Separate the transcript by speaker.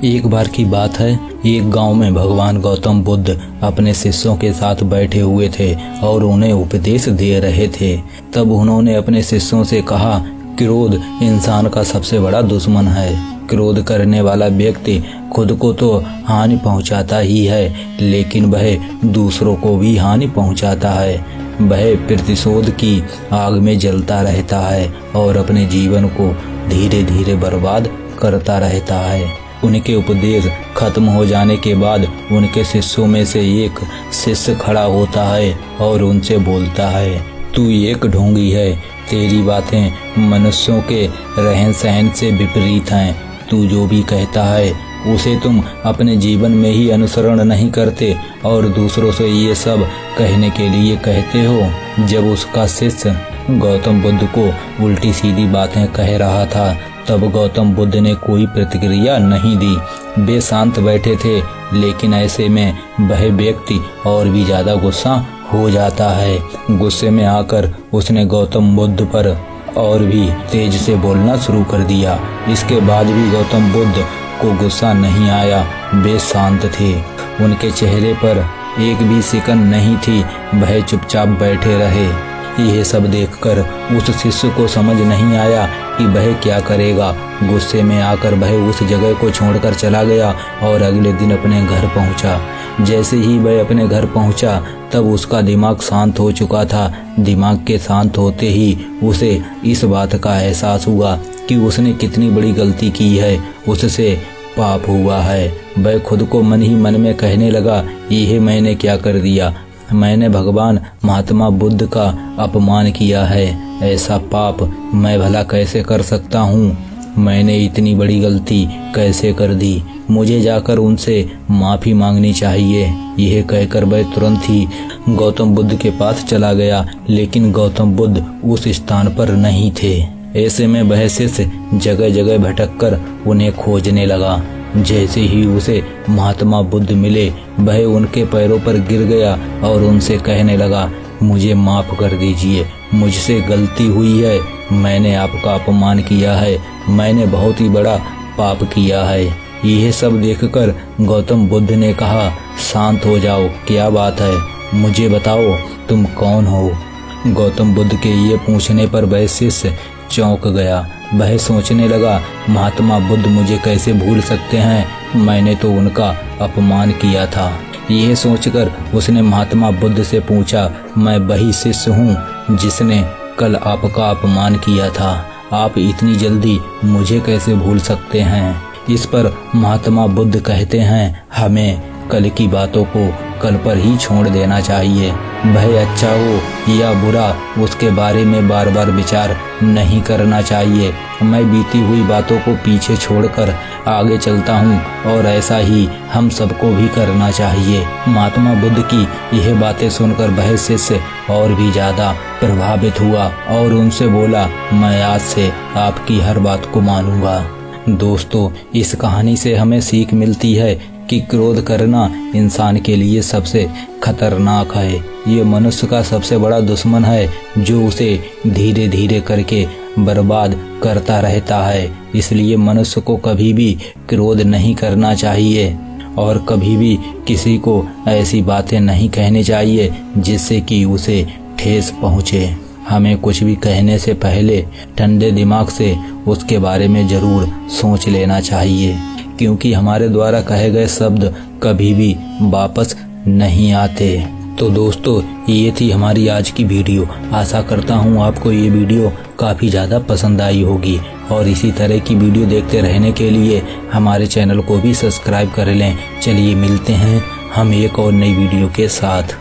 Speaker 1: एक बार की बात है, एक गांव में भगवान गौतम बुद्ध अपने शिष्यों के साथ बैठे हुए थे और उन्हें उपदेश दे रहे थे। तब उन्होंने अपने शिष्यों से कहा, क्रोध इंसान का सबसे बड़ा दुश्मन है। क्रोध करने वाला व्यक्ति खुद को तो हानि पहुंचाता ही है, लेकिन वह दूसरों को भी हानि पहुंचाता है। वह प्रतिशोध की आग में जलता रहता है और अपने जीवन को धीरे धीरे बर्बाद करता रहता है। उनके उपदेश खत्म हो जाने के बाद उनके शिष्यों में से एक शिष्य खड़ा होता है और उनसे बोलता है, तू एक ढोंगी है, तेरी बातें मनुष्यों के रहन सहन से विपरीत हैं। तू जो भी कहता है उसे तुम अपने जीवन में ही अनुसरण नहीं करते और दूसरों से ये सब कहने के लिए कहते हो। जब उसका शिष्य गौतम बुद्ध को उल्टी सीधी बातें कह रहा था, तब गौतम बुद्ध ने कोई प्रतिक्रिया नहीं दी। वे शांत बैठे थे, लेकिन ऐसे में वह व्यक्ति और भी ज्यादा गुस्सा हो जाता है। गुस्से में आकर उसने गौतम बुद्ध पर और भी तेज से बोलना शुरू कर दिया। इसके बाद भी गौतम बुद्ध को गुस्सा नहीं आया, वे शांत थे। उनके चेहरे पर एक भी सिकन नहीं थी, वह चुपचाप बैठे रहे। यह सब देखकर उस शिष्य को समझ नहीं आया कि वह क्या करेगा। गुस्से में आकर वह उस जगह को छोड़कर चला गया और अगले दिन अपने घर पहुंचा। जैसे ही वह अपने घर पहुंचा, तब उसका दिमाग शांत हो चुका था। दिमाग के शांत होते ही उसे इस बात का एहसास हुआ कि उसने कितनी बड़ी गलती की है, उससे पाप हुआ है। वह खुद को मन ही मन में कहने लगा, यह मैंने क्या कर दिया, मैंने भगवान महात्मा बुद्ध का अपमान किया है। ऐसा पाप मैं भला कैसे कर सकता हूँ, मैंने इतनी बड़ी गलती कैसे कर दी, मुझे जाकर उनसे माफ़ी मांगनी चाहिए। यह कहकर वह तुरंत ही गौतम बुद्ध के पास चला गया, लेकिन गौतम बुद्ध उस स्थान पर नहीं थे। ऐसे में वह शिष्य जगह जगह भटककर उन्हें खोजने लगा। जैसे ही उसे महात्मा बुद्ध मिले, वह उनके पैरों पर गिर गया और उनसे कहने लगा, मुझे माफ़ कर दीजिए, मुझसे गलती हुई है, मैंने आपका अपमान किया है, मैंने बहुत ही बड़ा पाप किया है। यह सब देखकर गौतम बुद्ध ने कहा, शांत हो जाओ, क्या बात है, मुझे बताओ तुम कौन हो। गौतम बुद्ध के ये पूछने पर वह शिष्य चौंक गया। वह सोचने लगा, महात्मा बुद्ध मुझे कैसे भूल सकते हैं, मैंने तो उनका अपमान किया था। यह सोचकर उसने महात्मा बुद्ध से पूछा, मैं वही शिष्य हूँ जिसने कल आपका अपमान किया था, आप इतनी जल्दी मुझे कैसे भूल सकते हैं। इस पर महात्मा बुद्ध कहते हैं, हमें कल की बातों को कल पर ही छोड़ देना चाहिए। वह अच्छा हो या बुरा, उसके बारे में बार बार विचार नहीं करना चाहिए। मैं बीती हुई बातों को पीछे छोड़कर आगे चलता हूँ और ऐसा ही हम सबको भी करना चाहिए। महात्मा बुद्ध की यह बातें सुनकर वह शिष्य और भी ज्यादा प्रभावित हुआ और उनसे बोला, मैं आज से आपकी हर बात को मानूंगा। दोस्तों, इस कहानी से हमें सीख मिलती है कि क्रोध करना इंसान के लिए सबसे खतरनाक है। ये मनुष्य का सबसे बड़ा दुश्मन है, जो उसे धीरे धीरे करके बर्बाद करता रहता है। इसलिए मनुष्य को कभी भी क्रोध नहीं करना चाहिए और कभी भी किसी को ऐसी बातें नहीं कहनी चाहिए जिससे कि उसे ठेस पहुँचे। हमें कुछ भी कहने से पहले ठंडे दिमाग से उसके बारे में जरूर सोच लेना चाहिए, क्योंकि हमारे द्वारा कहे गए शब्द कभी भी वापस नहीं आते। तो दोस्तों, ये थी हमारी आज की वीडियो। आशा करता हूँ आपको ये वीडियो काफ़ी ज़्यादा पसंद आई होगी और इसी तरह की वीडियो देखते रहने के लिए हमारे चैनल को भी सब्सक्राइब कर लें। चलिए मिलते हैं हम एक और नई वीडियो के साथ।